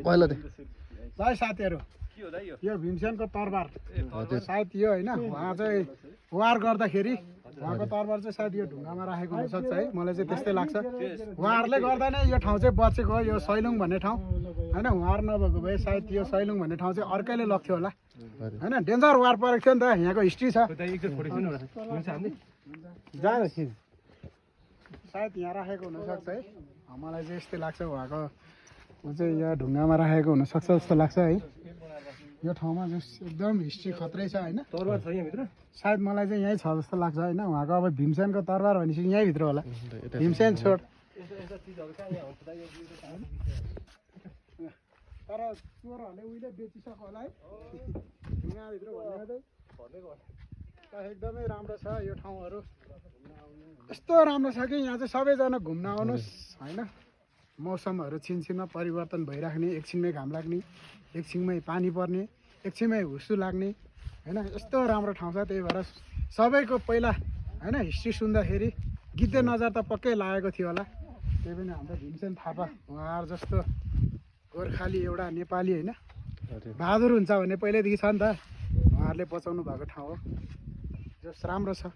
ल साथीहरू यो भीमसेनको तरबार सायद यो होइन उहाँ चाहिँ वार गर्दाखेरि उहाँको तरबार चाहिँ सायद यो ढुङ्गामा राखेको हुनसक्छ है मलाई चाहिँ त्यस्तै लाग्छ उहाँहरूले गर्दा नै यो ठाउँ चाहिँ बचेको हो यो सैलुङ भन्ने ठाउँ होइन उहाँहरू नभएको भए सायद यो सैलुङ भन्ने ठाउँ चाहिँ अर्कैले लग्थ्यो होला होइन डेन्जर वार परेको थियो नि त यहाँको हिस्ट्री छ सायद यहाँ राखेको हुनसक्छ है मलाई चाहिँ यस्तै लाग्छ उहाँको चाहिँ यहाँ ढुङ्गामा राखेको हुनसक्छ जस्तो लाग्छ है यो ठाउँमा एकदम हिस्ट्री खत्रै छ होइन तरबार छ यहाँभित्र सायद मलाई चाहिँ यहीँ छ जस्तो लाग्छ होइन उहाँको अब भीमसेनको तरबार भनेपछि यहीँभित्र होला भीमसेन छोड तर चोरहरूले उहिले बेचिसक्यो होला है ढुङ्गाभित्र भनेको चाहिँ एकदमै राम्रो छ यो ठाउँहरू यस्तो राम्रो छ कि यहाँ चाहिँ सबैजना घुम्न आउनुहोस् होइन मौसमहरू छिनछिनमा परिवर्तन भइराख्ने एकछिनमै घाम लाग्ने एकछिनमै पानी पर्ने एकछिनमै हुस्सु लाग्ने होइन यस्तो राम्रो ठाउँ छ त्यही भएर सबैको पहिला होइन हिस्ट्री सुन्दाखेरि गिद्धे नजर त पक्कै लागेको थियो होला त्यही पनि हाम्रो भीमसेन थापा उहाँहरू जस्तो गोर्खाली एउटा नेपाली होइन बहादुर हुन्छ भन्ने पहिल्यैदेखि छ नि त उहाँहरूले बचाउनु भएको ठाउँ हो जस राम्रो छ